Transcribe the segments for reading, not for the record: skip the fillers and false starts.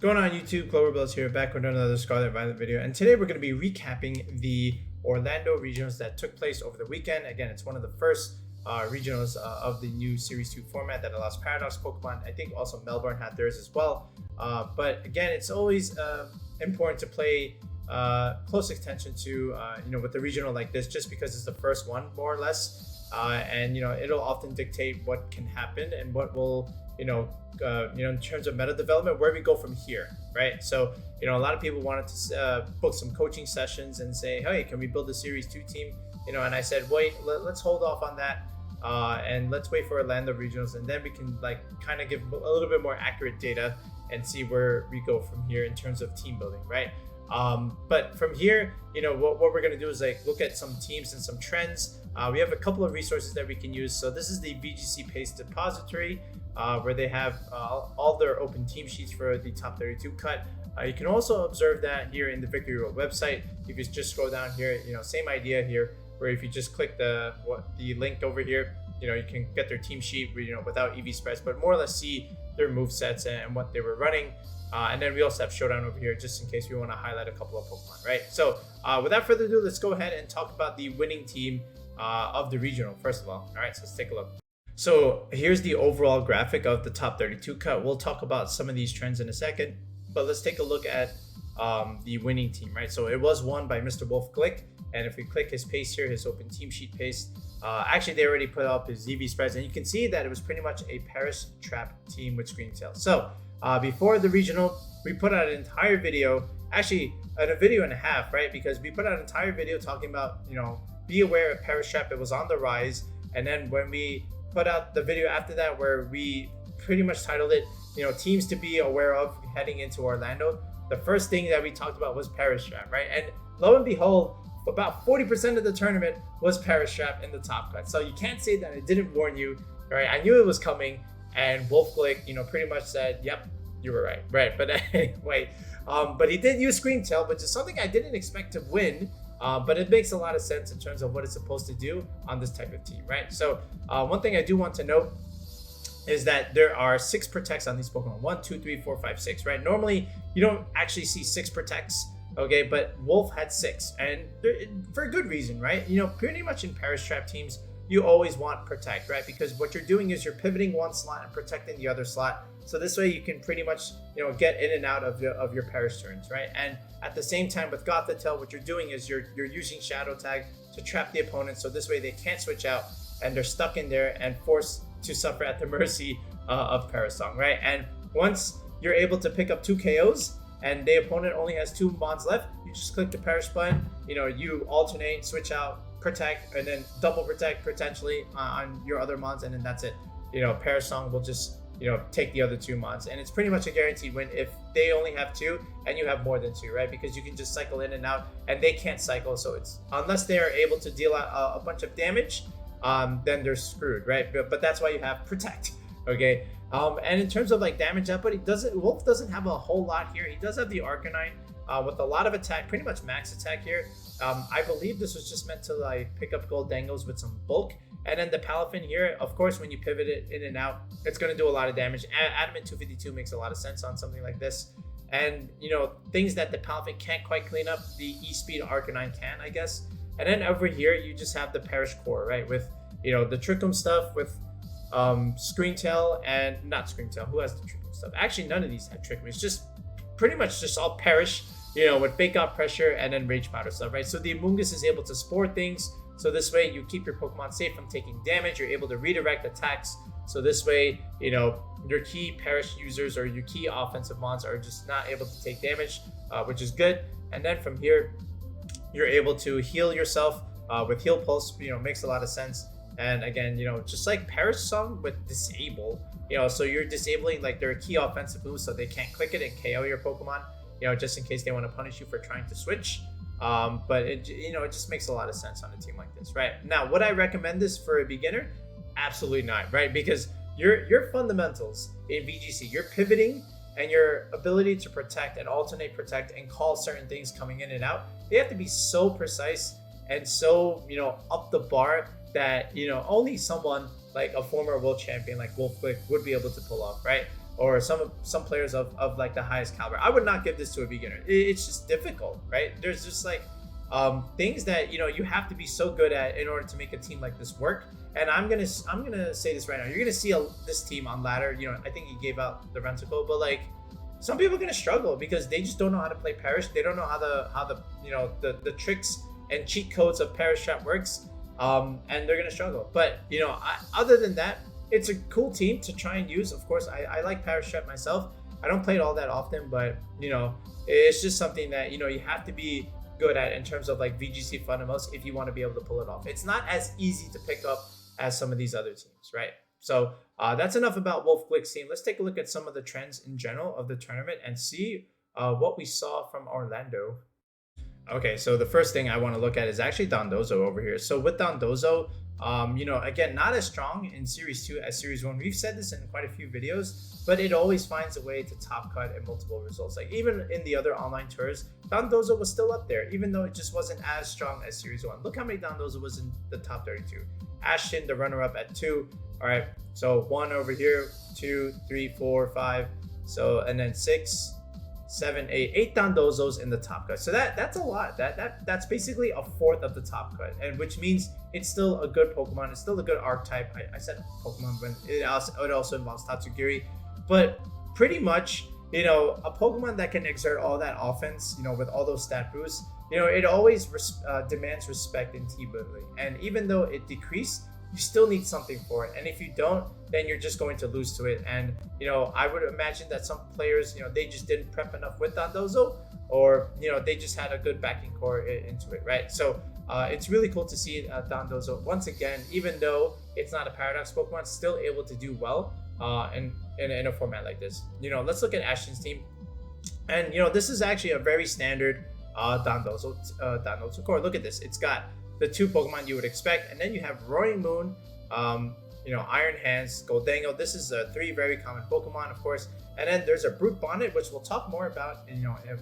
What's going on YouTube? Cloverbells here, back with another Scarlet Violet video, and today we're going to be recapping the Orlando regionals that took place over the weekend. Again, it's one of the first regionals of the new Series 2 format that allows Paradox Pokemon. I think also Melbourne had theirs as well. But again, it's always important to play close attention to with the regional like this, just because it's the first one more or less, and it'll often dictate what can happen and what will in terms of meta development, where we go from here, right? So, a lot of people wanted to book some coaching sessions and say, hey, can we build a Series 2 team? And I said, wait, let's hold off on that, and let's wait for Orlando regionals, and then we can kind of give a little bit more accurate data and see where we go from here in terms of team building, right? But from here, what we're going to do is look at some teams and some trends. We have a couple of resources that we can use. So this is the VGC Pace Depository, where they have all their open team sheets for the top 32 cut. You can also observe that here in the Victory Road website. If you just scroll down here, same idea here, where if you just click the link over here, you can get their team sheet, without EV spreads, but more or less see their move sets and what they were running. And then we also have Showdown over here, just in case we want to highlight a couple of Pokemon, right? So without further ado, let's go ahead and talk about the winning team of the regional, first of all. All right, so let's take a look. So here's the overall graphic of the top 32 cut. We'll talk about some of these trends in a second, but let's take a look at the winning team, right? So it was won by Mr. Wolfe Glick, and if we click his pace here, his open team sheet pace, actually they already put up his EV spreads, and you can see that it was pretty much a Paris Trap team with screamtail. So before the regional, we put out an entire video, actually a video and a half, right? Because we put out an entire video talking about, be aware of Paris Trap, it was on the rise. And then when we put out the video after that, where we pretty much titled it, teams to be aware of heading into Orlando, the first thing that we talked about was Paris Trap, right? And lo and behold, about 40% of the tournament was Paris Trap in the top cut. So you can't say that it didn't warn you, right? I knew it was coming, and Wolfe Glick, pretty much said, yep, you were right? But anyway, but he did use screamtail, which is something I didn't expect to win. But it makes a lot of sense in terms of what it's supposed to do on this type of team, right? So one thing I do want to note is that there are 6 protects on these Pokemon. 1, 2, 3, 4, 5, 6, right? Normally, you don't actually see 6 protects, okay? But Wolfe had 6, and for a good reason, right? Pretty much in Paris Trap teams, you always want protect, right? Because what you're doing is you're pivoting one slot and protecting the other slot. So this way you can pretty much, get in and out of your Paris turns, right? And at the same time with Gothitelle, what you're doing is you're using Shadow Tag to trap the opponent. So this way they can't switch out and they're stuck in there and forced to suffer at the mercy of Parasong, right? And once you're able to pick up 2 KOs and the opponent only has 2 Mons left, you just click the Paris button, you alternate, switch out, protect, and then double protect potentially on your other Mons, and then that's it. Parasong will just take the other 2 Mons, and it's pretty much a guaranteed win if they only have 2 and you have more than 2, right? Because you can just cycle in and out, and they can't cycle, so it's unless they are able to deal out a bunch of damage, then they're screwed, right? But that's why you have protect, okay? And in terms of damage output, Wolfe doesn't have a whole lot here. He does have the Arcanine with a lot of attack, pretty much max attack here. I believe this was just meant to pick up gold dangles with some bulk. And then the Palafin here, of course, when you pivot it in and out, it's going to do a lot of damage. Adamant 252 makes a lot of sense on something like this. And, things that the Palafin can't quite clean up, the E-Speed Arcanine can, I guess. And then over here, you just have the Perish Core, right? With, the Trick Room stuff with Screamtail and not Screamtail. Who has the Trick Room stuff? Actually, none of these have Trick Room. It's just pretty much just all Perish, with Fake Out Pressure and then Rage Powder stuff, right? So the Amoonguss is able to spore things. So this way you keep your Pokemon safe from taking damage. You're able to redirect attacks. So this way, your key Perish users or your key offensive mons are just not able to take damage, which is good. And then from here, you're able to heal yourself with Heal Pulse, makes a lot of sense. And again, just like Parasong with Disable, so you're disabling their key offensive moves so they can't click it and KO your Pokemon, just in case they want to punish you for trying to switch. But it just makes a lot of sense on a team like this, right? Now, would I recommend this for a beginner? Absolutely not, right? Because your fundamentals in VGC, your pivoting and your ability to protect and alternate protect and call certain things coming in and out, they have to be so precise and so, up the bar that, only someone like a former world champion like Wolfe Glick would be able to pull off, right? or some players of like the highest caliber. I would not give this to a beginner. It's just difficult, right? There's just like things that you have to be so good at in order to make a team like this work. And I'm gonna say this right now. You're gonna see this team on ladder. I think he gave out the Renticle, but like some people are gonna struggle because they just don't know how to play Perish. They don't know how the tricks and cheat codes of Perish Trap works, and they're gonna struggle. But other than that, it's a cool team to try and use. Of course, I like Perish Trap myself. I don't play it all that often, but it's just something that you have to be good at in terms of like VGC fundamentals if you want to be able to pull it off. It's not as easy to pick up as some of these other teams, right? So that's enough about Wolfe Glick's team. Let's take a look at some of the trends in general of the tournament and see what we saw from Orlando. Okay, so the first thing I want to look at is actually Dondozo over here. So with Dondozo, again, not as strong in Series 2 as Series 1. We've said this in quite a few videos, but it always finds a way to top cut in multiple results. Like even in the other online tours, Dondozo was still up there, even though it just wasn't as strong as Series 1. Look how many Dondozo was in the top 32. Ashton, the runner-up at 2. All right, so 1 over here, 2, 3, 4, 5. So, and then 6, 7, 8 Dondozos in the top cut. So that's a lot. That's basically a fourth of the top cut, and which means it's still a good Pokemon. It's still a good archetype. I said Pokemon, but it also involves Tatsugiri. But pretty much, a Pokemon that can exert all that offense, with all those stat boosts, it always demands respect in team building. And even though it decreased, you still need something for it. And if you don't, then you're just going to lose to it. And, I would imagine that some players, they just didn't prep enough with Dondozo, or, they just had a good backing core into it, right? So it's really cool to see Dondozo, once again, even though it's not a Paradox Pokemon, still able to do well in a format like this. Let's look at Ashton's team. And, this is actually a very standard Dondozo core. Look at this. It's got the 2 Pokemon you would expect, and then you have Roaringmoon, Iron Hands, Goldango. This is 3 very common Pokemon, of course. And then there's a Brute Bonnet, which we'll talk more about,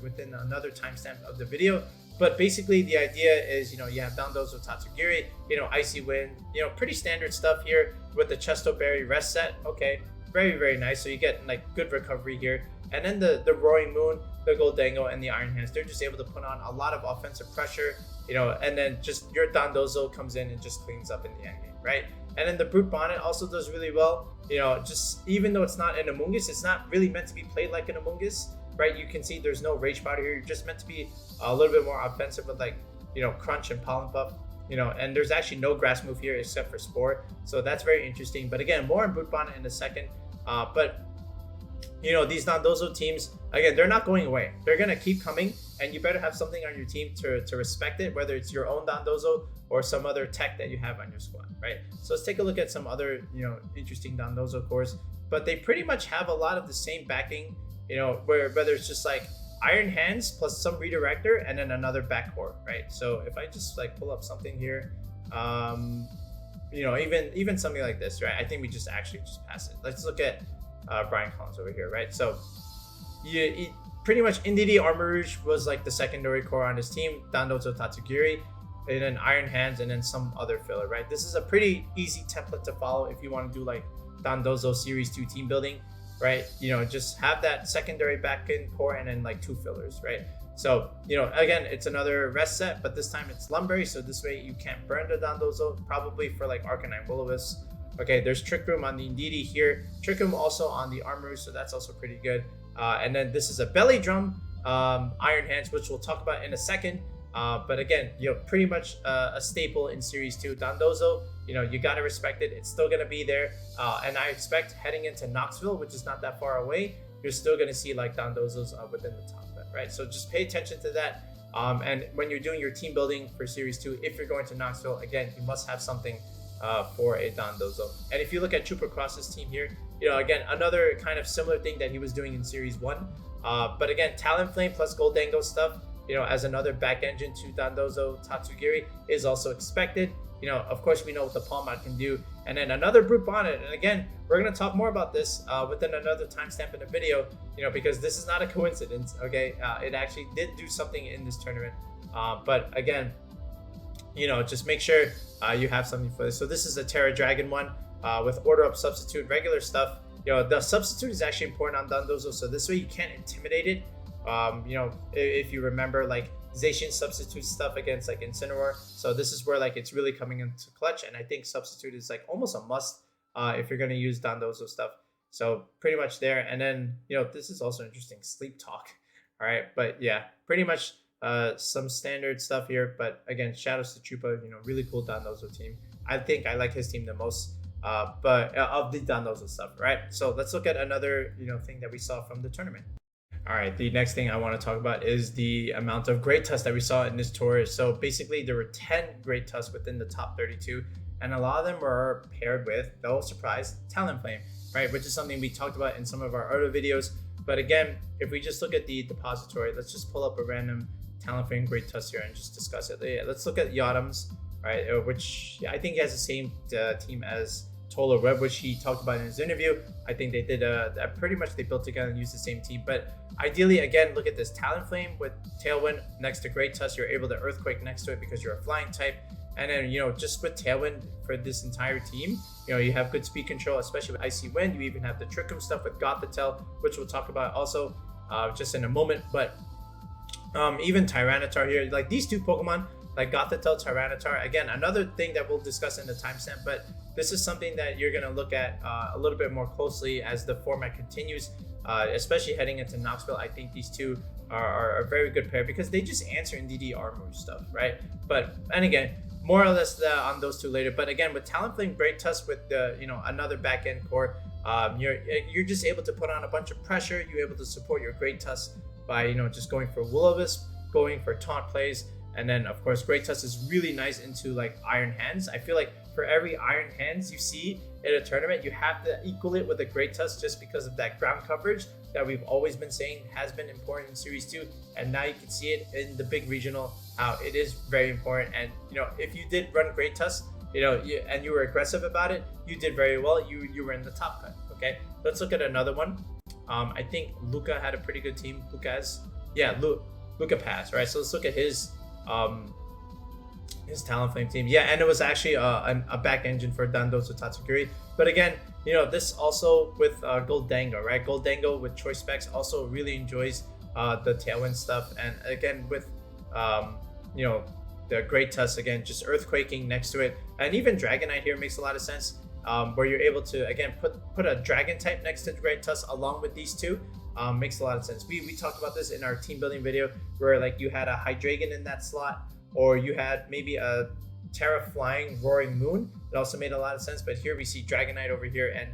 within another timestamp of the video. But basically, the idea is, you have Dondozo, Tatsugiri, Icy Wind, pretty standard stuff here with the Chesto Berry rest set. Okay, very, very nice. So you get like good recovery here. And then the Roaringmoon, the Goldango, and the Iron Hands, they're just able to put on a lot of offensive pressure, and then just your Dondozo comes in and just cleans up in the end game, right? And then the Brute Bonnet also does really well. Just even though it's not an Amoonguss, it's not really meant to be played like an Amoonguss, right? You can see there's no Rage Powder here. You're just meant to be a little bit more offensive with like, Crunch and Pollen Puff, and there's actually no grass move here except for Spore. So that's very interesting. But again, more on Brute Bonnet in a second. But these Dondozo teams, again, they're not going away. They're going to keep coming, and you better have something on your team to respect it, whether it's your own Dondozo or some other tech that you have on your squad, right? So let's take a look at some other, interesting Dondozo cores. But they pretty much have a lot of the same backing, whether it's just like Iron Hands plus some Redirector and then another back core, right? So if I just like pull up something here, even something like this, right? I think we just pass it. Let's look at Brian Collins over here, right? So pretty much Indeedee Armarouge was like the secondary core on his team, Dondozo, Tatsugiri, and then Iron Hands, and then some other filler, right? This is a pretty easy template to follow if you want to do like Dondozo Series 2 team building, right? Just have that secondary back-end core and then like 2 fillers, right? So, again, it's another rest set, but this time it's Lumberry, so this way you can't burn the Dondozo, probably for like Arcanine Will-O-Wisp. Okay, there's Trick Room on the Indeedee here. Trick Room also on the Armarouge, so that's also pretty good. And then this is a Belly Drum, Iron Hands, which we'll talk about in a second. But again, pretty much a staple in Series 2. Dondozo, you got to respect it. It's still going to be there. And I expect heading into Knoxville, which is not that far away, you're still going to see like Dondozos within the top 10, right? So just pay attention to that. And when you're doing your team building for Series 2, if you're going to Knoxville, again, you must have something for a Dondozo. And if you look at Trooper Cross's team here, again, another kind of similar thing that he was doing in Series 1. But again, Talonflame plus Goldango stuff, as another back engine to Dondozo Tatsugiri is also expected. Of course, we know what the Palmod can do. And then another Brute Bonnet. And again, we're going to talk more about this within another timestamp in the video, because this is not a coincidence, okay? It actually did do something in this tournament. But again, just make sure you have something for this. So this is a Terra Dragon one with Order Up Substitute, regular stuff. you know, the substitute is actually important on Dondozo, so this way you can't intimidate it. You know, if you remember, like Zacian substitute stuff against like Incineroar, so this is where like it's really coming into clutch, and I think substitute is like almost a must if you're going to use Dondozo stuff. So pretty much there. And then, you know, this is also interesting, sleep talk. All right, but yeah, pretty much some standard stuff here. But again, shoutouts to Chupa, you know, really cool Dondozo team. I think I like his team the most, but of the Dondozo stuff, right? So let's look at another, you know, thing that we saw from the tournament. All right, the next thing I want to talk about is the amount of Great Tusks that we saw in this tour. So basically, there were 10 Great Tusks within the top 32, and a lot of them were paired with, no surprise, Talonflame, right? Which is something we talked about in some of our other videos. But again, if we just look at the depository, let's just pull up a random Talonflame Great Tusk here and just discuss it. Yeah, let's look at Yodam's, right? Which I think has the same team as Tola Web, which he talked about in his interview. I think they did pretty much they built together and used the same team. But ideally, again, look at this Talonflame with Tailwind next to Great Tusk. You're able to Earthquake next to it because you're a flying type. And then, you know, just with Tailwind for this entire team, you know, you have good speed control, especially with Icy Wind. You even have the Trick Room stuff with Gothitelle, which we'll talk about also just in a moment. But even Tyranitar here, like these two Pokemon, like Gothitelle, Tyranitar, again, another thing that we'll discuss in the timestamp, but this is something that you're going to look at a little bit more closely as the format continues, especially heading into Knoxville. I think these two are a very good pair because they just answer Indeedee Armarouge stuff, right? But, and again, more or less on those two later. But again, with Talonflame Great Tusk with the, you know, another back end core, you're just able to put on a bunch of pressure. You're able to support your Great Tusk by, you know, just going for Will-O-Wisp, going for taunt plays. And then, of course, Great Tusk is really nice into like Iron Hands. I feel like for every Iron Hands you see in a tournament, you have to equal it with a Great Tusk just because of that ground coverage that we've always been saying has been important in Series 2. And now you can see it in the big regional, how it is very important. And, you know, if you did run Great Tusk, you know, and you were aggressive about it, you did very well. You were in the top cut, okay? Let's look at another one. I think Luca had a pretty good team. Luca passed, right? So let's look at his Talonflame team. Yeah, and it was actually a back engine for Dondozo Tatsugiri. But again, you know, this also with Goldango, right? Goldango with choice specs also really enjoys the Tailwind stuff. And again, with, you know, the Great Tusk, again, just Earthquaking next to it. And even Dragonite here makes a lot of sense, where you're able to, again, put a Dragon type next to the Great Tusk along with these two. Makes a lot of sense. We talked about this in our team building video where like you had a Hydreigon in that slot, or you had maybe a Terra Flying Roaringmoon. It also made a lot of sense, but here we see Dragonite over here, and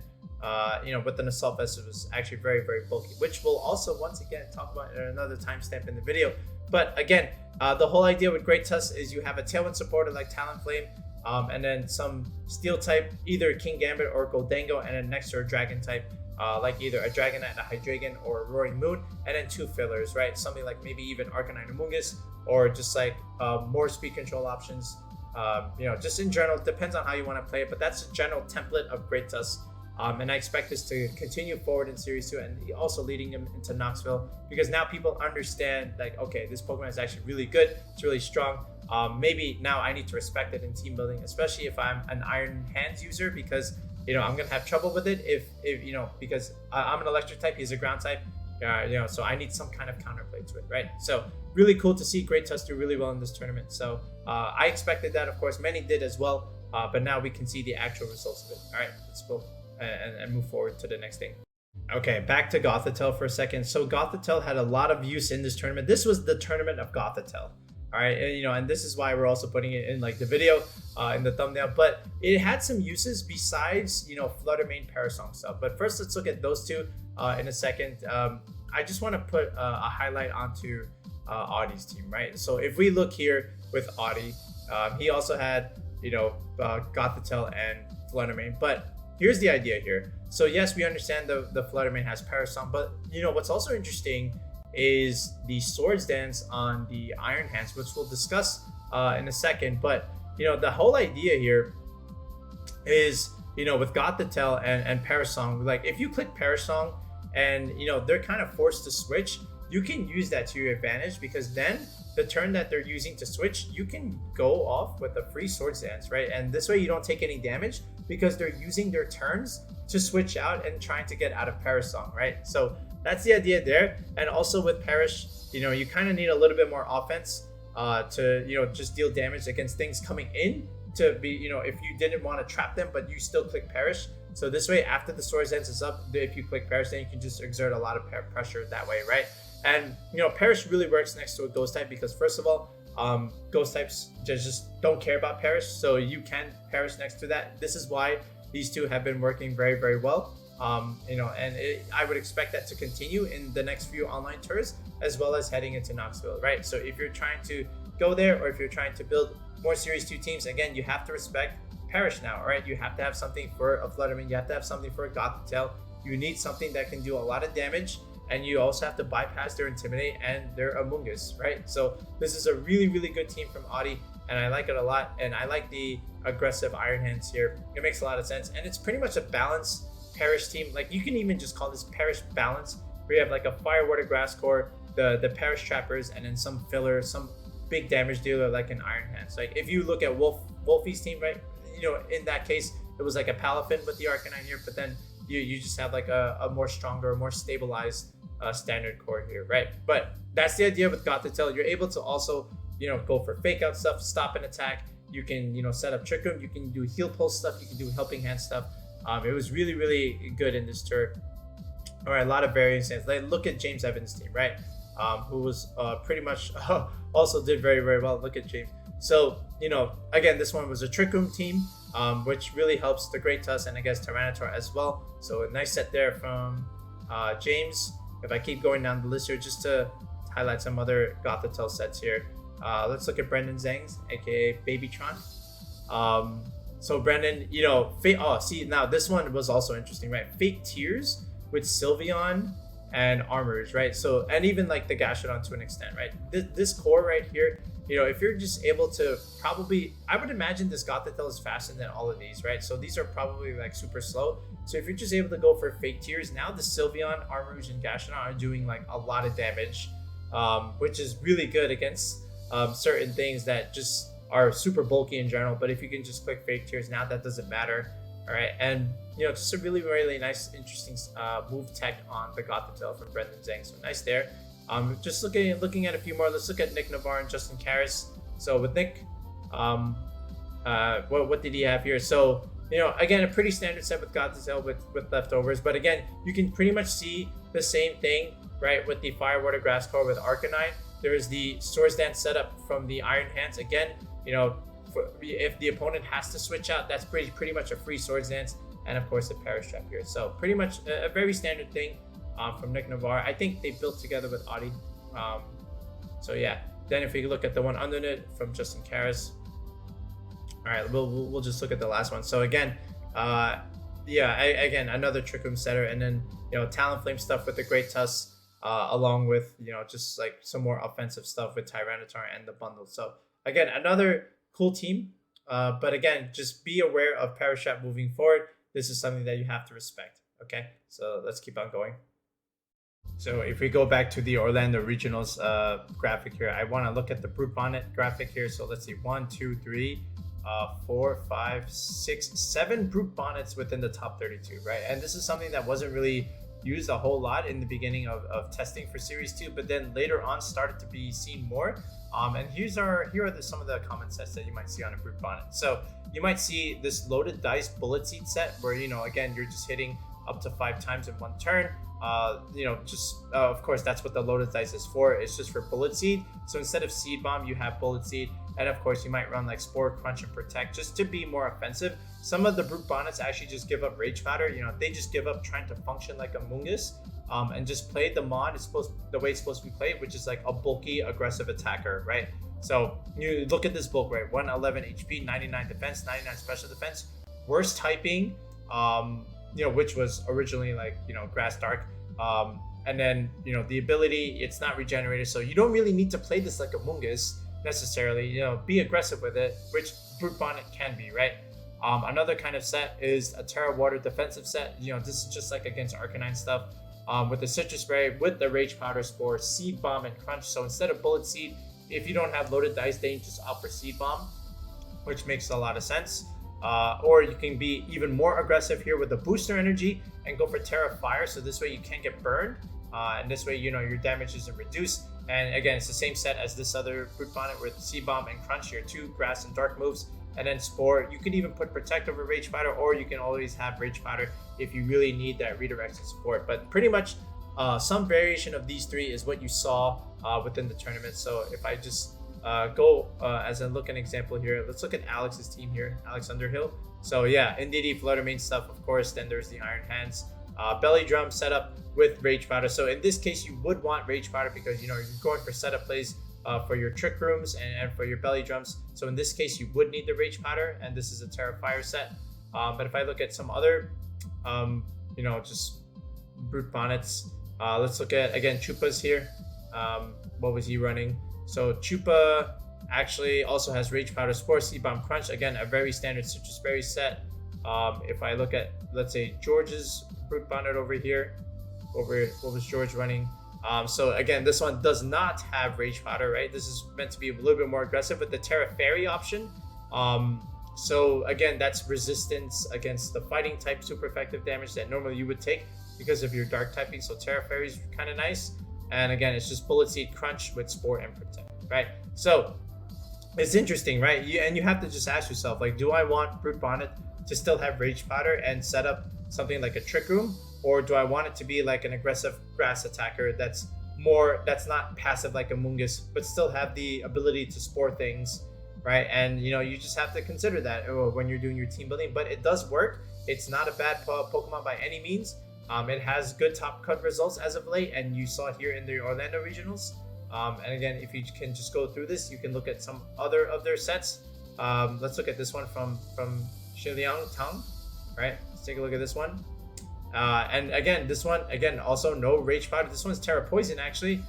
you know, with an Assault Vest, it was actually very, very bulky, which we'll also once again talk about at another timestamp in the video. But again, the whole idea with Great Tusk is you have a Tailwind supporter like Talonflame, and then some Steel type, either King Gambit or Goldango, and then next to a Dragon type, like either a Dragonite, a Hydreigon, or a Roaring Moon, and then two fillers, right? Something like maybe even Arcanine Amoonguss, or just like more speed control options. You know, just in general, depends on how you want to play it, but that's a general template of Great Tusk. And I expect this to continue forward in Series 2 and also leading them into Knoxville, because now people understand like, okay, this Pokemon is actually really good. It's really strong. Maybe now I need to respect it in team building, especially if I'm an Iron Hands user, because, you know, I'm going to have trouble with it if you know, because I'm an electric type, he's a ground type, you know, so I need some kind of counterplay to it, right? So really cool to see Great Tusk do really well in this tournament. So I expected that, of course, many did as well, but now we can see the actual results of it. All right, let's go and move forward to the next thing. Okay, back to Gothitelle for a second. So Gothitelle had a lot of use in this tournament. This was the tournament of Gothitelle. All right, and, you know, and this is why we're also putting it in like the video, in the thumbnail. But it had some uses besides, you know, fluttermane Parasong stuff. But first, let's look at those two in a second. I just want to put a highlight onto Audie's team, right? So if we look here with Audie, he also had, you know, Gothitelle and fluttermane. But here's the idea here. So yes, we understand the fluttermane has Parasong, but you know what's also interesting is the Swords Dance on the Iron Hands, which we'll discuss in a second. But you know, the whole idea here is, you know, with Gothitelle and Parasong, like if you click Parasong and, you know, they're kind of forced to switch, you can use that to your advantage, because then the turn that they're using to switch, you can go off with a free Swords Dance, right? And this way you don't take any damage because they're using their turns to switch out and trying to get out of Perish Song, right? So that's the idea there. And also with Perish, you know, you kind of need a little bit more offense to, you know, just deal damage against things coming in, to be, you know, if you didn't want to trap them, but you still click Perish. So this way, after the Swords Dance is up, if you click Perish, then you can just exert a lot of pressure that way, right? And, you know, Perish really works next to a Ghost type because, first of all, Ghost types just don't care about Perish. So you can Perish next to that. This is why these two have been working very, very well. You know, and I would expect that to continue in the next few online tours, as well as heading into Knoxville, right? So if you're trying to go there, or if you're trying to build more Series 2 teams, again, you have to respect Perish now, right? You have to have something for a fluttermane, you have to have something for a Gothitelle. You need something that can do a lot of damage, and you also have to bypass their Intimidate and their Amoonguss, right? So this is a really, really good team from Audi, and I like it a lot. And I like the aggressive Iron Hands here. It makes a lot of sense, and it's pretty much a balanced Perish team. Like, you can even just call this Perish balance, where you have like a Fire, Water, Grass core, the Perish trappers, and then some filler, some big damage dealer like an Iron Hands. Like, if you look at Wolfie's team, right? You know, in that case, it was like a Palafin with the Arcanine here, but then you just have like a more stronger, more stabilized standard core here, right? But that's the idea with Gothitelle. You're able to also, you know, go for fake out stuff, stop an attack. You can, you know, set up Trick Room. You can do heal pulse stuff. You can do helping hand stuff. It was really, really good in this tour. All right, a lot of variance. Like, look at James Evans' team, right? Who was pretty much also did very, very well. Look at James. So, you know, again, this one was a Trick Room team, which really helps the Great Tusk and I guess Tyranitar as well. So a nice set there from James. If I keep going down the list here, just to highlight some other Gothitelle sets here. Let's look at Brendan Zhang's, aka Babytron. So Brendan, you know, see, now this one was also interesting, right? Fake Tears with Sylveon and Armarouge, right? So, and even like the Gashadon to an extent, right? This core right here, you know, if you're just able to probably, I would imagine this Gothitelle is faster than all of these, right? So these are probably like super slow. So if you're just able to go for Fake Tears, now the Sylveon, Armarouge, and Gashadon are doing like a lot of damage, which is really good against certain things that just are super bulky in general. But if you can just click Fake Tears now, that doesn't matter. All right, and you know, just a really, really nice, interesting move tech on the Gothitelle from Brendan Zhang. So nice there. Just looking at a few more. Let's look at Nick Navarre and Justin Karras. So with Nick, what did he have here? So, you know, again, a pretty standard set with Gothitelle with leftovers. But again, you can pretty much see the same thing, right? With the Fire, Water, Grass core with Arcanine. There is the Swords Dance setup from the Iron Hands. Again, you know, if the opponent has to switch out, that's pretty much a free Swords Dance. And of course, the Perish Trap here. So pretty much a very standard thing from Nick Navarre. I think they built together with Audi. So yeah. Then if we look at the one under it from Justin Karras. All right, we'll just look at the last one. So again, again, another Trick Room setter, and then, you know, Talonflame stuff with the Great Tusk, along with, you know, just like some more offensive stuff with Tyranitar and the bundle. So again, another cool team. But again, just be aware of Perish Trap moving forward. This is something that you have to respect. Okay, so let's keep on going. So if we go back to the Orlando Regionals graphic here, I want to look at the Brute Bonnet graphic here. So let's see, 1, 2, 3, 4, 5, 6, 7 Brute Bonnets within the top 32, right? And this is something that wasn't really used a whole lot in the beginning of testing for Series 2, but then later on started to be seen more. And here are some of the common sets that you might see on a Brute Bonnet. So you might see this Loaded Dice Bullet Seed set where, you know, again, you're just hitting up to 5 times in one turn. You know, just of course, that's what the Loaded Dice is for. It's just for Bullet Seed. So instead of Seed Bomb, you have Bullet Seed. And of course, you might run like Spore, Crunch, and Protect just to be more offensive. Some of the Brute Bonnets actually just give up Rage Powder. You know, they just give up trying to function like a Amoonguss, and just play the mod the way it's supposed to be played, which is like a bulky, aggressive attacker, right? So you look at this bulk, right? 111 HP, 99 defense, 99 special defense, worst typing, you know, which was originally like, you know, Grass Dark. And then, you know, the ability, it's not regenerated. So you don't really need to play this like a Amoonguss necessarily, you know, be aggressive with it, which Brute Bonnet can be, right? Another kind of set is a Terra Water defensive set. You know, this is just like against Arcanine stuff, with the Citrus Spray, with the Rage Powder, Spore, Seed Bomb, and Crunch. So instead of Bullet Seed, if you don't have Loaded Dice, then you just opt for Seed Bomb, which makes a lot of sense. or you can be even more aggressive here with the booster energy and go for Terra Fire, so this way you can't get burned, and this way, you know, your damage isn't reduced. And again, it's the same set as this other Brute Bonnet with C-Bomb and Crunch, your 2 Grass and Dark moves, and then Spore. You could even put Protect over Rage Powder, or you can always have Rage Powder if you really need that redirection support. But pretty much some variation of these 3 is what you saw within the tournament. So if I just go as a look an example here, let's look at Alex's team here, Alex Underhill. So yeah, Indeedee, fluttermane stuff, of course. Then there's the Iron Hands, Belly Drum setup with Rage Powder. So in this case, you would want Rage Powder because, you know, you're going for setup plays for your Trick Rooms and for your Belly Drums. So in this case, you would need the Rage Powder, and this is a Terra Fire set. But if I look at some other, you know, just Brute Bonnets, let's look at, again, Chupa's here. What was he running? So Chupa actually also has Rage Powder, Spore, C-Bomb, Crunch. Again, a very standard Citrus Berry set. If I look at, let's say, George's Brute Bonnet over here, what was George running? So again, this one does not have Rage Powder, right? This is meant to be a little bit more aggressive with the Terra Fairy option. So again, that's resistance against the fighting type, super effective damage that normally you would take because of your dark typing. So Terra Fairy is kind of nice. And again, it's just Bullet Seed, Crunch with Spore and Protect, right? So it's interesting, right? And you have to just ask yourself, like, do I want Brute Bonnet to still have Rage Powder and set up something like a Trick Room? Or do I want it to be like an aggressive grass attacker that's not passive like a Mungus, but still have the ability to spore things, right? And, you know, you just have to consider that when you're doing your team building. But it does work. It's not a bad Pokemon by any means. It has good top cut results as of late, and you saw it here in the Orlando regionals. And again, if you can just go through this, you can look at some other of their sets. Let's look at this one from Shiliang Tang, right? Let's take a look at this one. And again, this one, again, also no Rage Powder. This one's Terra Poison, actually,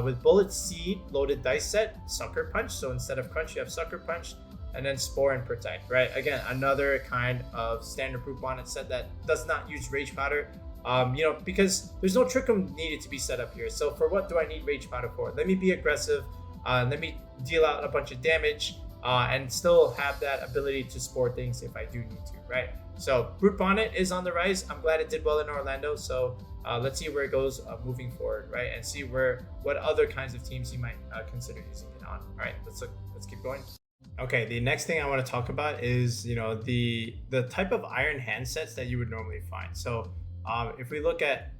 with Bullet Seed loaded dice set, Sucker Punch. So instead of Crunch, you have Sucker Punch, and then Spore and Protect, right? Again, another kind of standard Brute Bonnet set that does not use Rage Powder. You know, because there's no Trick Room needed to be set up here. So for what do I need Rage Powder for? Let me be aggressive, let me deal out a bunch of damage, and still have that ability to spore things if I do need to, right? So Brute Bonnet is on the rise. I'm glad it did well in Orlando. So let's see where it goes moving forward, right? And see what other kinds of teams you might consider using it on. All right, let's keep going. Okay, the next thing I want to talk about is, you know, the type of Iron Hand sets that you would normally find. So if we look at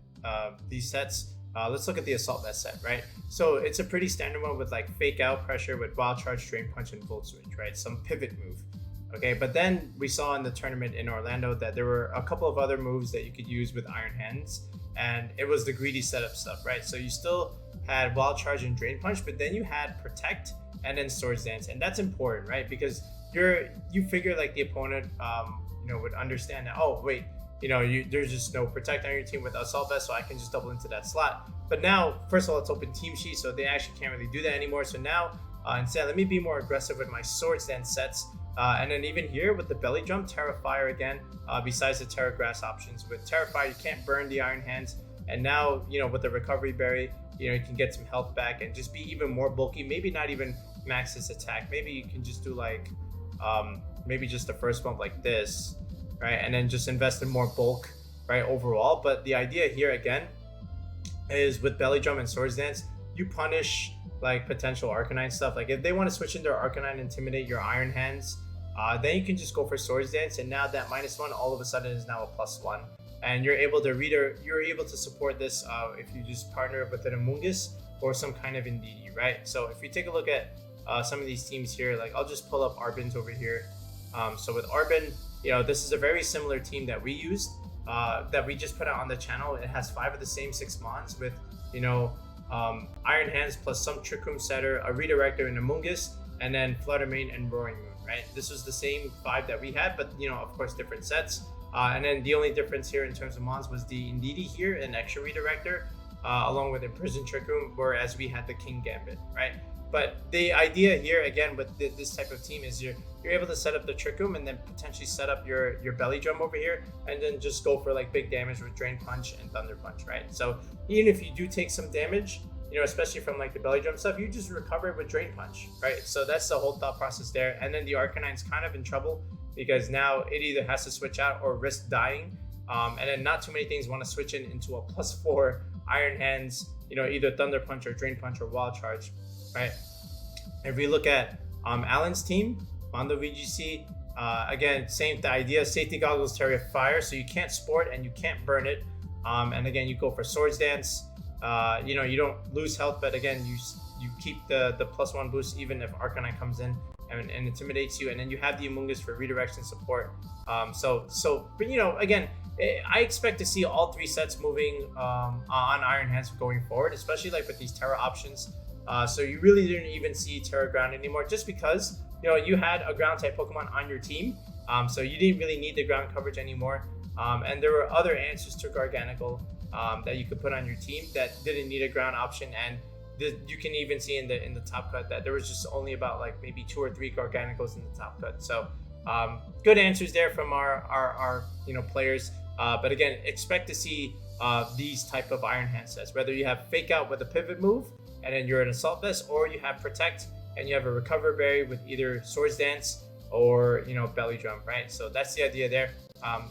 these sets, let's look at the Assault Vest set, right? So it's a pretty standard one with like Fake Out, Pressure with Wild Charge, Drain Punch, and Volt Switch, right? Some pivot move. Okay, but then we saw in the tournament in Orlando that there were a couple of other moves that you could use with Iron Hands, and it was the greedy setup stuff, right? So you still had Wild Charge and Drain Punch, but then you had Protect and then Swords Dance, and that's important, right? Because you figure like the opponent, you know, would understand that, oh wait, you know, there's just no Protect on your team with Assault Vest, so I can just double into that slot. But now, first of all, it's open team sheet, so they actually can't really do that anymore. So now, instead, let me be more aggressive with my Swords Dance sets. And then even here with the Belly Drum, Terra Fire again, besides the Terra Grass options. With Terra Fire, you can't burn the Iron Hands. And now, you know, with the Recovery Berry, you know, you can get some health back and just be even more bulky. Maybe not even max this attack. Maybe you can just do like, maybe just the first bump like this, right? And then just invest in more bulk, right, overall. But the idea here, again, is with Belly Drum and Swords Dance, you punish like potential Arcanine stuff. Like if they want to switch into Arcanine and intimidate your Iron Hands, then you can just go for Swords Dance, and now that -1 all of a sudden is now a +1, and you're able to support this if you just partner with an Amoonguss or some kind of Indeedee, right? So if we take a look at some of these teams here, like I'll just pull up Arbin's over here. So with Arbin, you know, this is a very similar team that we used, that we just put out on the channel. It has 5 of the same 6 mons with, you know, Iron Hands plus some Trick Room setter, a Redirector, and Amoonguss, and then Fluttermane and Roaring Moon, right? This was the same 5 that we had, but, you know, of course, different sets. And then the only difference here in terms of mons was the Indeedee here, an extra Redirector, along with Imprisoned Trick Room, whereas we had the King Gambit, right? But the idea here, again, with this type of team is you're able to set up the Trick Room and then potentially set up your Belly Drum over here, and then just go for like big damage with Drain Punch and Thunder Punch, right? So even if you do take some damage, you know, especially from like the Belly Drum stuff, you just recover it with Drain Punch, right? So that's the whole thought process there. And then the Arcanine's kind of in trouble because now it either has to switch out or risk dying. And then not too many things want to switch into a +4 Iron Hands, either Thunder Punch or Drain Punch or Wild Charge, right? If we look at Alan's team on the VGC, again, the idea, safety goggles, Terra Fire, so you can't sport and you can't burn it. And again, you go for Swords Dance. You don't lose health, but again, you keep the +1 boost even if Arcanine comes in and intimidates you, and then you have the Amoonguss for redirection support. But again, I expect to see all 3 sets moving on Iron Hands going forward, especially like with these Terra options. So you really didn't even see Terra Ground anymore, just because you had a ground type Pokemon on your team, so you didn't really need the ground coverage anymore. And there were other answers to Garganacl that you could put on your team that didn't need a ground option, and you can even see in the top cut that there was just only about like maybe 2 or 3 Garganacls in the top cut. So good answers there from our players. But again, expect to see these type of Iron Hand sets, whether you have Fake Out with a pivot move and then you're an Assault Vest, or you have Protect and you have a Recover Berry with either Swords Dance or Belly Drum, right? So that's the idea there.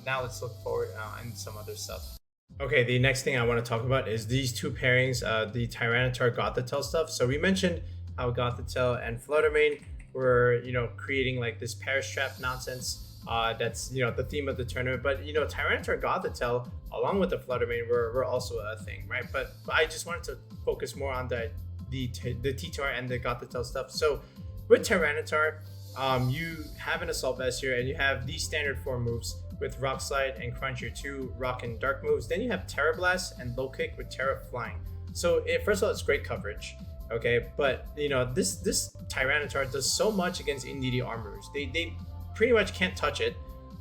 Now let's look forward and some other stuff. Okay, the next thing I want to talk about is these 2 pairings, the Tyranitar Gothitelle stuff. So we mentioned how Gothitelle and fluttermane were creating like this Perish Trap nonsense. That's the theme of the tournament, but Tyranitar Gothitelle along with the fluttermane were also a thing, right? But I just wanted to focus more on the T-Tar and the Gothitelle stuff. So with Tyranitar, you have an Assault Vest here, and you have these standard 4 moves with Rock Slide and Crunch, your 2 Rock and Dark moves. Then you have Terra Blast and Low Kick with Terra Flying. So first of all, it's great coverage, okay? But this Tyranitar does so much against Indeedee Armarouge. They pretty much can't touch it.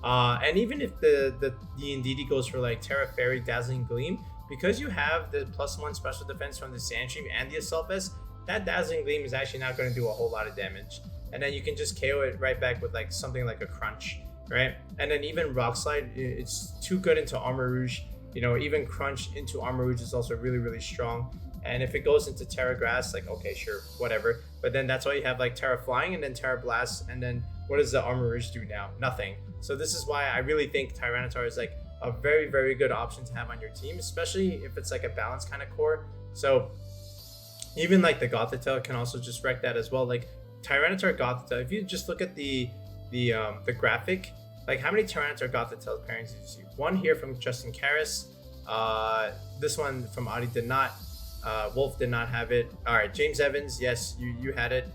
And even if the Indeedee goes for like Terra Fairy, Dazzling Gleam, because you have the +1 special defense from the Sandstream and the Assault Vest, that Dazzling Gleam is actually not going to do a whole lot of damage. And then you can just KO it right back with like something like a Crunch, right? And then even Rock Slide, it's too good into Armarouge. Even Crunch into Armarouge is also really, really strong. And if it goes into Terra Grass, like, okay, sure, whatever. But then that's why you have like Terra Flying and then Terra Blast. And then what does the Armarouge do now? Nothing. So this is why I really think Tyranitar is like a very, very good option to have on your team, especially if it's like a balanced kind of core. So even like the Gothitelle can also just wreck that as well. Like Tyranitar Gothitelle, if you just look at the graphic, like how many Tyranitar Gothitelle pairings did you see? One here from Justin Karras. This one from Audi did not. Wolfe did not have it. All right, James Evans, yes, you had it.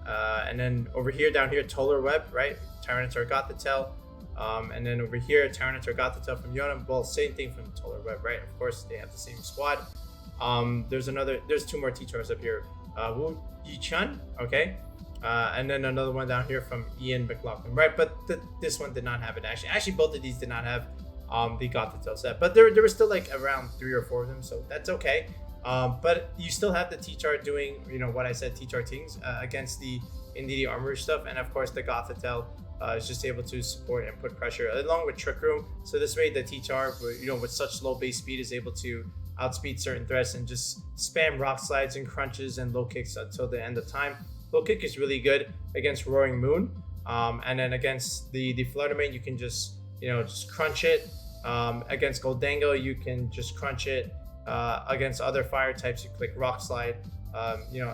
And then over here, down here, Toller Web, right? Tyranitar Gothitelle. And then over here, Tyranitar Gothitelle from Yona. Well, same thing from Toller Web, right? Of course, they have the same squad. There's 2 more T-Tars up here. Wu Yi-Chun, okay? And then another one down here from Ian McLaughlin, right? But this one did not have it, actually. Actually, both of these did not have the Gothitelle set. But there were still like around 3 or 4 of them, so that's okay. But you still have the T-Char doing, what I said, T-Char things against the Indeedee Armarouge stuff. And of course, the Gothitelle is just able to support and put pressure along with Trick Room. So this way, the T-Char, with such low base speed, is able to outspeed certain threats and just spam Rock Slides and Crunches and Low Kicks until the end of time. Low Kick is really good against Roaring Moon. And then against the fluttermane, you can just crunch it. Against Goldango, you can just crunch it. Against other fire types, you click Rock Slide.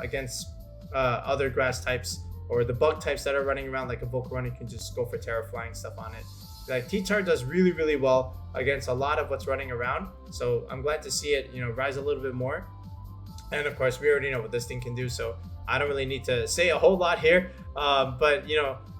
Against other grass types or the bug types that are running around like a Volcarona, you can just go for Terra Flying stuff on it. Like T-Tar does really, really well against a lot of what's running around. So I'm glad to see it, rise a little bit more. And of course, we already know what this thing can do, so I don't really need to say a whole lot here. But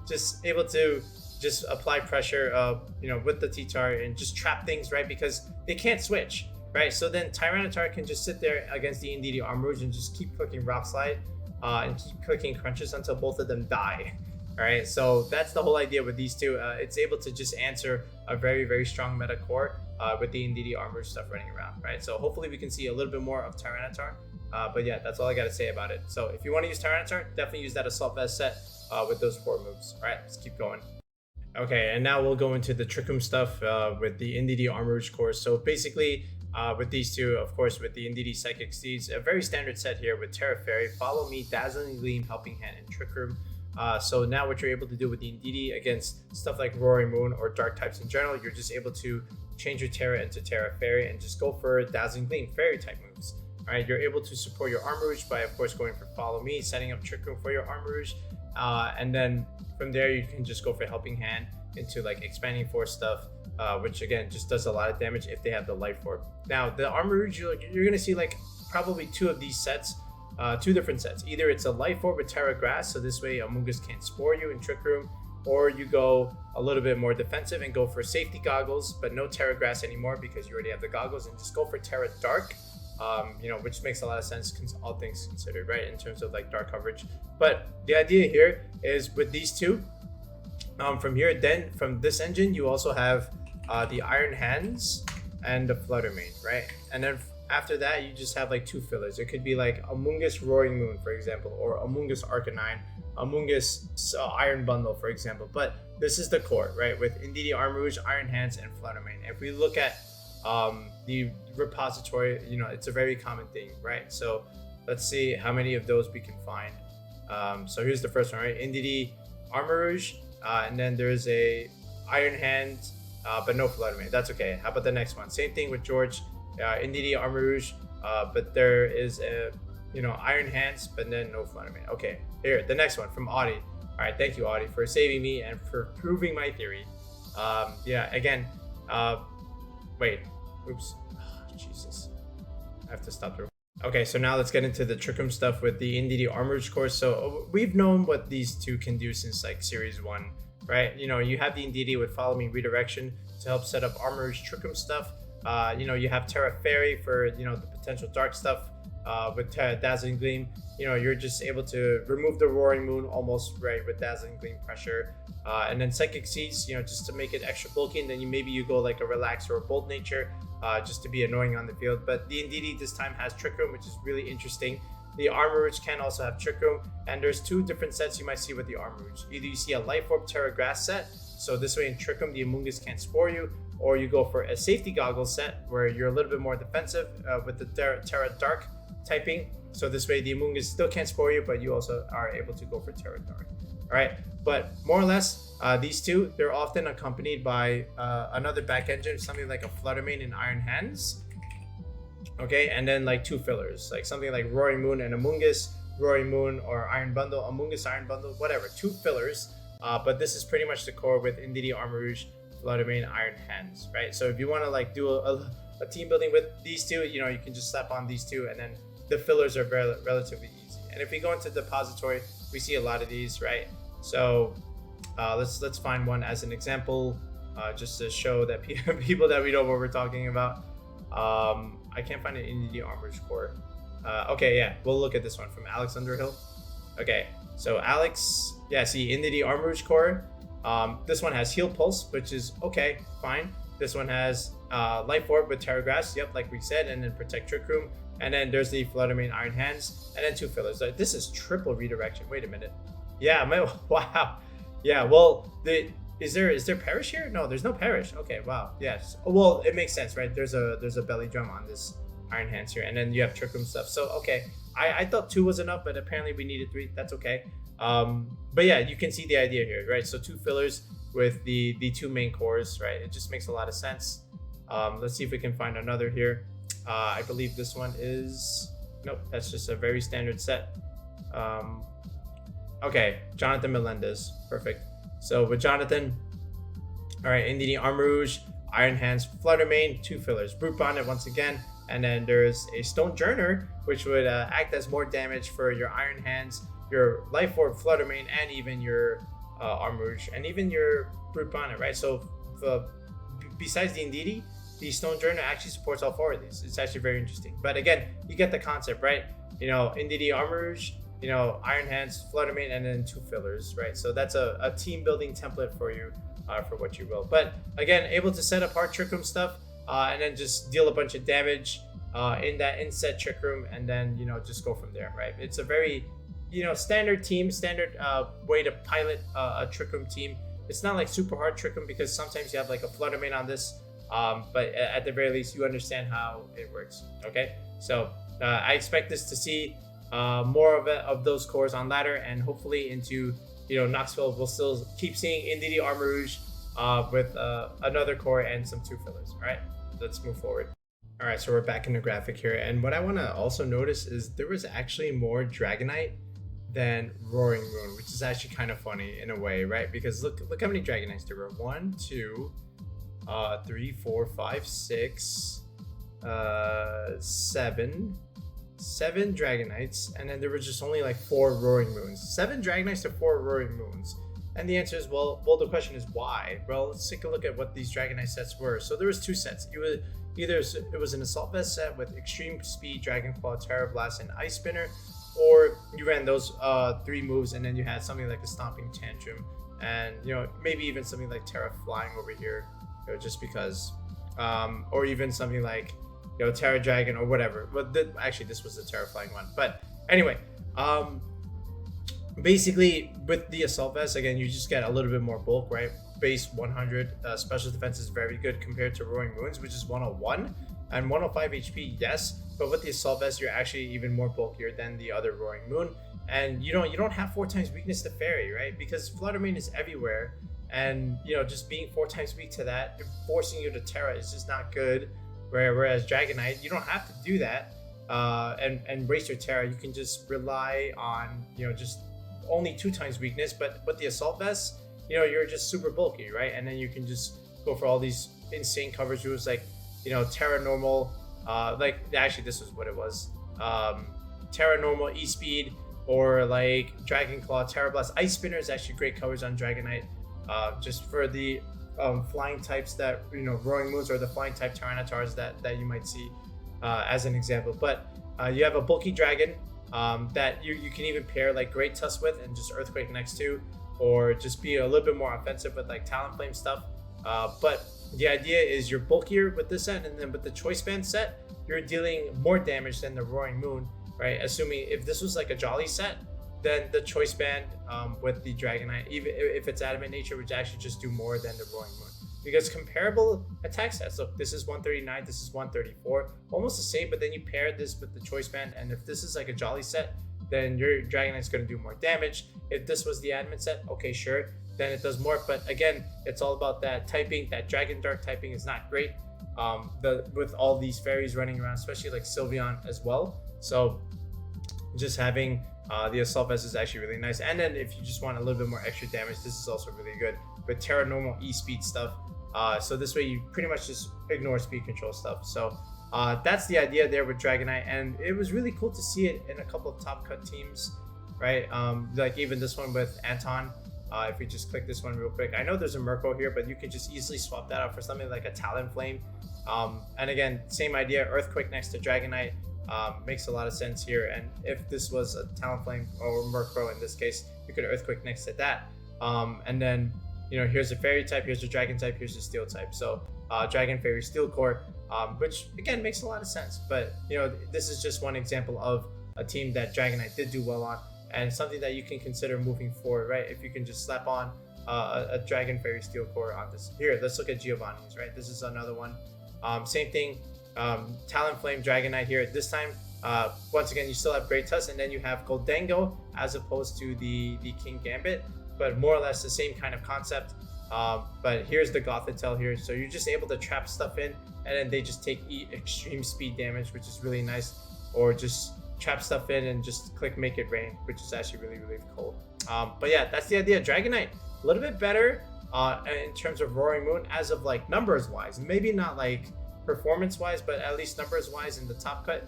just able to just apply pressure, with the T-Tar and just trap things, right? Because they can't switch, right? So then Tyranitar can just sit there against the Indeedee Armarouge and just keep clicking Rock Slide and keep clicking Crunches until both of them die. All right, so that's the whole idea with these two. It's able to just answer a very, very strong meta core with the Indeedee Armarouge stuff running around, right? So hopefully we can see a little bit more of Tyranitar. But yeah, that's all I got to say about it. So if you want to use Tyranitar, definitely use that Assault Vest set with those 4 moves. All right, let's keep going. Okay, and now we'll go into the Trick Room stuff with the Indeedee Armarouge core. So basically, with these two, of course, with the Indeedee Psychic Steeds, a very standard set here with Terra Fairy, Follow Me, Dazzling Gleam, Helping Hand, and Trick Room. So now what you're able to do with the Indeedee against stuff like roaringmoon or dark types in general, you're just able to change your Terra into Terra Fairy and just go for dazzling gleam fairy type moves. All right, you're able to support your Armarouge by, of course, going for follow me, setting up Trick Room for your Armarouge, and then from there you can just go for helping hand into like expanding force stuff, which again just does a lot of damage if they have the life orb. Now the Armarouge, you're gonna see like probably two of these sets, two different sets. Either it's a life orb with Terra Grass, so this way Amoonguss can't spore you in Trick Room, or you go a little bit more defensive and go for safety goggles, but no Terra Grass anymore because you already have the goggles, and just go for Terra Dark. You know, which makes a lot of sense, all things considered, right, in terms of like dark coverage. But the idea here is with these two, from here, then from this engine, you also have the Iron Hands and the Fluttermane, right? And then after that, you just have like two fillers. It could be like Amoonguss Roaringmoon, for example, or Amoonguss Arcanine, Amoonguss Ironbundle, for example. But this is the core, right? With Indeedee, Armarouge, Iron Hands, and Fluttermane. If we look at the repository, you know, it's a very common thing, right? So let's see how many of those we can find. So here's the first one, right? Indeedee, Armarouge, and then there's a Iron Hand, but no Fluttermane. That's okay. How about the next one? Same thing with George, Indeedee, Armarouge, but there is a, you know, Iron Hands, but then no Fluttermane. Okay, here, the next one from Audie. All right, thank you, Audie, for saving me and for proving my theory. Yeah, again, wait, oops, oh, Jesus, I have to stop there. Okay, so now let's get into the Trick Room stuff with the Indeedee Armarouge course. So we've known what these two can do since like Series 1, right? You know, you have the Indeedee with Follow Me Redirection to help set up Armarouge Trick Room stuff. You know, you have Terra Fairy for, you know, the potential dark stuff. With Dazzling Gleam, you know, you're just able to remove the Roaringmoon almost, right, with Dazzling Gleam pressure. And then Psychic Seeds, you know, just to make it extra bulky, and then maybe you go like a Relax or a Bold Nature, just to be annoying on the field. But the Indeedee this time has Trick Room, which is really interesting. The Armarouge can also have Trick Room, and there's two different sets you might see with the Armarouge. Either you see a Life Orb Terra Grass set, so this way in Trick Room the Amoonguss can't spore you, or you go for a Safety Goggles set where you're a little bit more defensive with the Terra Dark typing, so this way the Amoonguss still can't spore you, but you also are able to go for Terra Dark. All right, but more or less these two, they're often accompanied by another back engine, something like a Fluttermane and Iron Hands. Okay, and then like two fillers, like something like Roaringmoon and Amoonguss, Roaringmoon or Ironbundle, Amoonguss Ironbundle, whatever, two fillers. But this is pretty much the core with Indeedee, Armarouge, Fluttermane, Iron Hands, right? So if you want to like do a team building with these two, you know, you can just slap on these two, and then the fillers are relatively easy. And if we go into depository, we see a lot of these, right? So let's find one as an example, just to show that people that we know what we're talking about. I can't find an Indeedee Armarouge core. Okay, yeah, we'll look at this one from Alex Underhill. Okay, so Alex, yeah, see Indeedee Armarouge core. This one has Heal Pulse, which is okay, fine. This one has Life Orb with Terra Grass, yep, like we said, and then Protect Trick Room. And then there's the Fluttermane Iron Hands, and then two fillers. This is triple redirection. Wait a minute. Yeah, wow. Yeah, well, is there Perish here? No, there's no Perish. Okay, wow. Yes. Well, it makes sense, right? There's a belly drum on this Iron Hands here, and then you have Trick Room stuff. So okay, I thought two was enough, but apparently we needed three. That's okay. But yeah, you can see the idea here, right? So two fillers with the two main cores, right? It just makes a lot of sense. Let's see if we can find another here. I believe this one is, nope, that's just a very standard set. Okay, Jonathan Melendez, perfect. So with Jonathan, all right, Indeedee Armarouge, Iron Hands, Fluttermane, two fillers, Brute Bonnet once again, and then there's a Stone Journer, which would act as more damage for your Iron Hands, your Life Orb, Fluttermane, and even your Armarouge, and even your Brute Bonnet, right? So besides the Indeedee, the Stone Journer actually supports all four of these. It's actually very interesting. But again, you get the concept, right? You know, Indeedee Armarouge, you know, Iron Hands, Fluttermane, and then two fillers, right? So that's a team building template for you, for what you will. But again, able to set up hard Trick Room stuff, and then just deal a bunch of damage in that inset Trick Room, and then, you know, just go from there, right? It's a very, you know, standard way to pilot a Trick Room team. It's not like super hard Trick Room because sometimes you have like a Fluttermane on this, but at the very least, you understand how it works, okay? So I expect this to see more of those cores on ladder, and hopefully into Knoxville will still keep seeing Indeedee Armarouge with another core and some 2 fillers. All right, let's move forward. All right, so we're back in the graphic here, and what I want to also notice is there was actually more Dragonite than Roaring Moon, which is actually kind of funny in a way, right? Because look how many Dragonites there were. 1, 2, 3, 4, 5, 6, 7 Dragonites, and then there were just only like 4 Roaring Moons. 7 Dragonites to 4 Roaring Moons. And the answer is, well, the question is why? Well, let's take a look at what these Dragonite sets were. So there was 2 sets. Either it was an Assault Vest set with Extreme Speed, Dragon Claw, Terra Blast, and Ice Spinner, or you ran those 3 moves, and then you had something like a Stomping Tantrum, and maybe even something like Terra Flying over here, just because, or even something like Terra Dragon or whatever. But actually, this was the Terra Flying one. But anyway, basically with the Assault Vest, again, you just get a little bit more bulk, right? Base 100, special defense is very good compared to Roaring Moons, which is 101 and 105 HP, yes, but with the Assault Vest, you're actually even more bulkier than the other Roaring Moon, and you don't have 4 times weakness to Fairy, right? Because fluttermane is everywhere, and just being 4 times weak to that, forcing you to Terra is just not good. Whereas Dragonite, you don't have to do that and waste your Terra. You can just rely on just only 2 times weakness, but with the Assault Vest, you're just super bulky, right? And then you can just go for all these insane coverage moves like Terra Normal, like actually this was what it was, Terra Normal, E-Speed, or like Dragon Claw, Terra Blast. Ice Spinner is actually great coverage on Dragonite, just for the flying types that Roaring Moons, or the flying type Tyranitars that you might see as an example. But you have a bulky dragon that you can even pair like Great Tusk with and just Earthquake next to, or just be a little bit more offensive with like Talonflame stuff. But the idea is you're bulkier with this set, and then with the Choice Band set, you're dealing more damage than the Roaring Moon, right? Assuming if this was like a Jolly set, then the Choice Band with the Dragonite, even if it's Adamant Nature, would actually just do more than the Roaring Moon. Because comparable attack sets, look, this is 139, this is 134, almost the same, but then you pair this with the Choice Band, and if this is like a Jolly set, then your Dragonite's going to do more damage. If this was the Adamant set, okay, sure, then it does more. But again, it's all about that typing. That Dragon Dark typing is not great with all these fairies running around, especially like Sylveon as well. So just having the Assault Vest is actually really nice. And then if you just want a little bit more extra damage, this is also really good with Terra Normal E-Speed stuff. So this way you pretty much just ignore speed control stuff. So that's the idea there with Dragonite, and it was really cool to see it in a couple of top cut teams, right? Like even this one with Anton. If we just click this one real quick, I know there's a Murkrow here, but you can just easily swap that out for something like a Talonflame. And again, same idea, Earthquake next to Dragonite makes a lot of sense here. And if this was a Talonflame or Murkrow in this case, you could Earthquake next to that. And then here's a Fairy type, here's a Dragon type, here's a Steel type. So Dragon, Fairy, Steel core, which again makes a lot of sense. But this is just one example of a team that Dragonite did do well on, and something that you can consider moving forward, right? If you can just slap on a Dragon, Fairy, Steel core on this. Here, let's look at Giovanni's, right? This is another one. Same thing, Talonflame, Dragonite here. This time, once again, you still have Great Tusk, and then you have Goldengo as opposed to the King Gambit, but more or less the same kind of concept. But here's the Gothitelle here. So you're just able to trap stuff in, and then they just take extreme speed damage, which is really nice, or just trap stuff in and just click Make It Rain, which is actually really, really cool. But yeah, that's the idea. Dragonite, a little bit better in terms of Roaring Moon as of like numbers wise, maybe not like performance wise, but at least numbers wise in the top cut.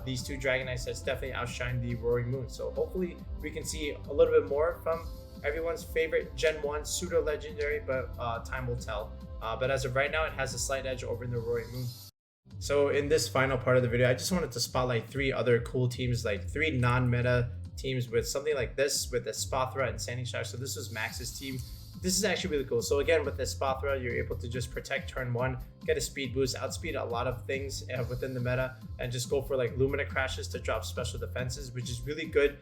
These 2 Dragonite sets definitely outshine the Roaring Moon. So hopefully we can see a little bit more from everyone's favorite Gen 1 pseudo legendary, but time will tell. But as of right now, it has a slight edge over the Roaring Moon. So in this final part of the video, I just wanted to spotlight 3 other cool teams, like 3 non-meta teams with something like this, with the Espathra and Sandy Shock. So this was Max's team. This is actually really cool. So again, with the Espathra, you're able to just protect turn 1, get a speed boost, outspeed a lot of things within the meta, and just go for like Lumina Crashes to drop special defenses, which is really good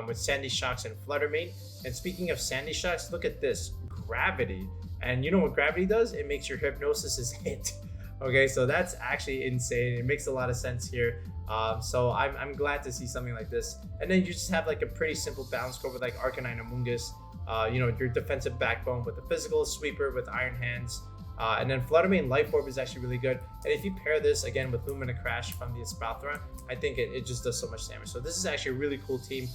with Sandy Shocks and Fluttermane. And speaking of Sandy Shocks, look at this, Gravity. And you know what Gravity does? It makes your Hypnosis hit. Okay, so that's actually insane. It makes a lot of sense here So I'm glad to see something like this. And then you just have like a pretty simple balance score with like Arcanine Amoonguss, your defensive backbone with the physical sweeper with Iron Hands. And then Fluttermane Life Orb is actually really good. And if you pair this again with Lumina Crash from the Espathra, I think it just does so much damage. So this is actually a really cool team.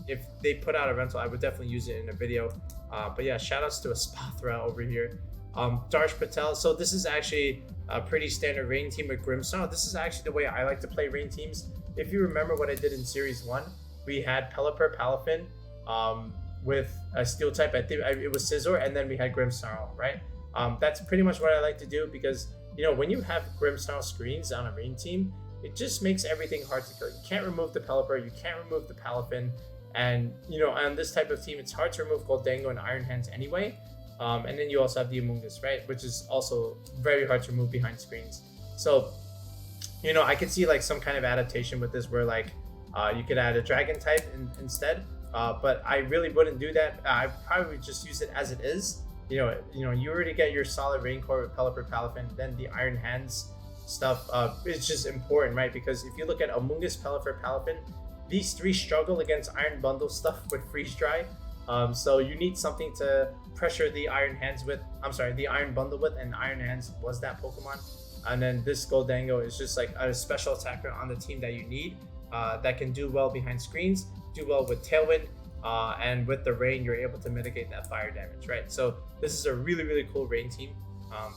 If they put out a rental, I would definitely use it in a video. But yeah, shout outs to Espathra over here. Darsh Patel. So this is actually a pretty standard rain team with Grimmsnarl. This is actually the way I like to play rain teams. If you remember what I did in Series 1, we had Pelipper Palafin with a steel type. I think it was Scizor, and then we had Grimmsnarl, right? That's pretty much what I like to do because, when you have Grimmsnarl screens on a rain team, it just makes everything hard to kill. You can't remove the Pelipper, you can't remove the Palafin, and, on this type of team, it's hard to remove Goldango and Iron Hands anyway. And then you also have the Amoonguss, right? Which is also very hard to remove behind screens. So, I could see like some kind of adaptation with this where like you could add a dragon type instead. But I really wouldn't do that. I probably would just use it as it is. You already get your solid rain core with Pelipper Palafin, then the Iron Hands stuff is just important, right? Because if you look at Amoonguss, Pelipper, Palafin, these three struggle against Iron Bundle stuff with Freeze Dry. So you need something to pressure the Iron Hands with, the Iron Bundle with, and Iron Hands was that Pokemon. And then this Goldango is just like a special attacker on the team that you need, that can do well behind screens, do well with Tailwind, and with the rain, you're able to mitigate that fire damage, right? So this is a really, really cool rain team.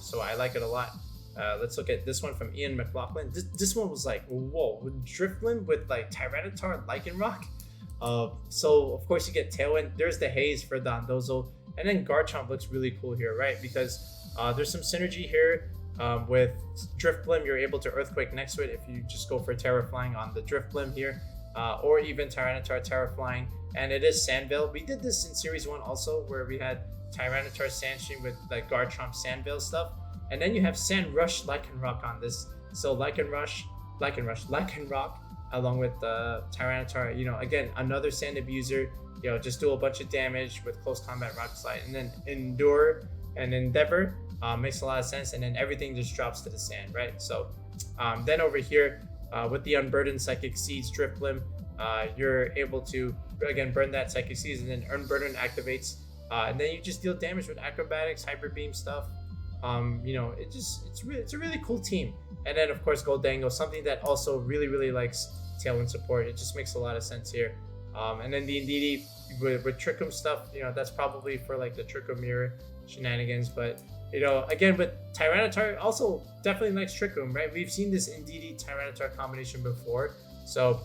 So I like it a lot. Let's look at this one from Ian McLaughlin. This one was like, whoa, with Drifblim with like Tyranitar Lycanroc. So of course you get Tailwind. There's the Haze for Dondozo, and then Garchomp looks really cool here, right? Because there's some synergy here with Drifblim. You're able to Earthquake next to it if you just go for Terra Flying on the Drifblim here, or even Tyranitar Terra Flying. And it is Sandveil. We did this in Series 1 also, where we had Tyranitar Sandstream with like Garchomp Sandveil stuff, and then you have Sandrush Lycanroc on this. So Lycanroc along with Tyranitar, again, another sand abuser, just do a bunch of damage with close combat rock slide, and then Endure and Endeavor makes a lot of sense, and then everything just drops to the sand, right? So then over here with the Unburdened Psychic Seeds Drifblim, you're able to again burn that Psychic Seeds, and then Unburden activates, and then you just deal damage with Acrobatics, Hyper Beam stuff. It's a really cool team. And then of course Goldango, something that also really, really likes Tailwind support. It just makes a lot of sense here. And then the Indeedee with Trick Room stuff, that's probably for like the Trick Room Mirror shenanigans. But again with Tyranitar, also definitely likes Trick Room, right? We've seen this Indeedee Tyranitar combination before. So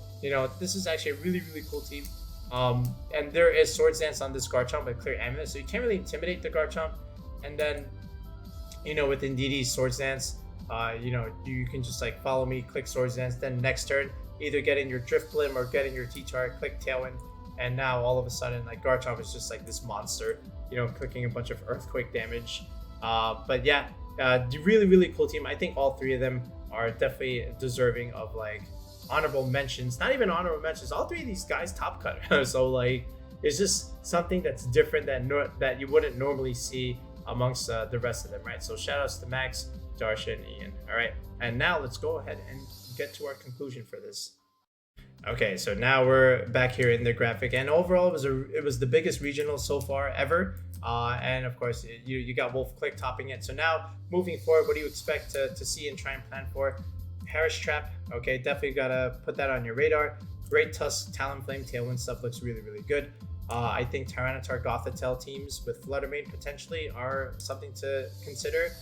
this is actually a really, really cool team. And there is Swords Dance on this Garchomp with Clear Amulet, so you can't really intimidate the Garchomp. And then with Indeedee's Swords Dance, you can just like follow me, click Swords Dance, then next turn either getting your Drifblim or getting your T-Chart, click Tailwind, and now all of a sudden like Garchomp is just like this monster, clicking a bunch of Earthquake damage. But yeah, really, really cool team. I think all three of them are definitely deserving of like honorable mentions. Not even honorable mentions, all three of these guys top cut. So like it's just something that's different that you wouldn't normally see amongst the rest of them, right? So shout outs to Max, Darsha, and Ian. All right, and now let's go ahead and get to our conclusion for this. Okay, so now we're back here in the graphic, and overall it was the biggest regional so far ever, and of course you got Wolfe Click topping it. So now moving forward, what do you expect to see and try and plan for? Harris Trap, okay, definitely gotta put that on your radar. Great Tusk, Talonflame, Tailwind stuff looks really, really good. I think Tyranitar Gothitelle teams with Fluttermane potentially are something to consider.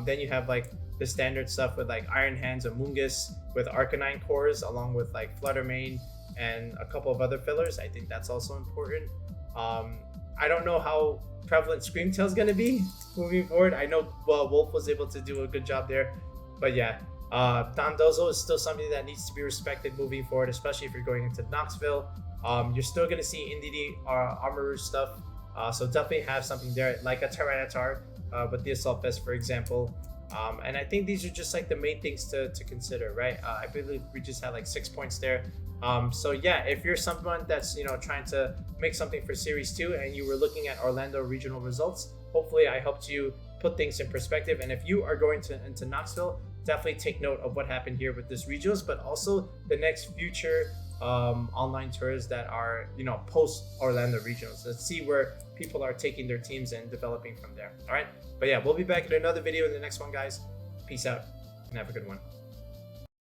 Then you have like the standard stuff with like Iron Hands, Amoonguss with Arcanine cores, along with like Fluttermane and a couple of other fillers. I think that's also important. I don't know how prevalent Screamtail is going to be moving forward. I know Wolfe was able to do a good job there, but yeah, Dondozo is still something that needs to be respected moving forward, especially if you're going into Knoxville. You're still going to see Indeedee Armarouge stuff, so definitely have something there like a Tyranitar with the Assault Vest, for example. And I think these are just like the main things to consider, right? I believe we just had like 6 points there. So yeah, if you're someone that's trying to make something for Series 2 and you were looking at Orlando regional results, hopefully I helped you put things in perspective. And if you are going into Knoxville, definitely take note of what happened here with this regionals, but also the next future online tours that are, you know, post Orlando regionals. Let's see where people are taking their teams and developing from there. All right, but yeah, we'll be back in another video in the next one, guys. Peace out and have a good one.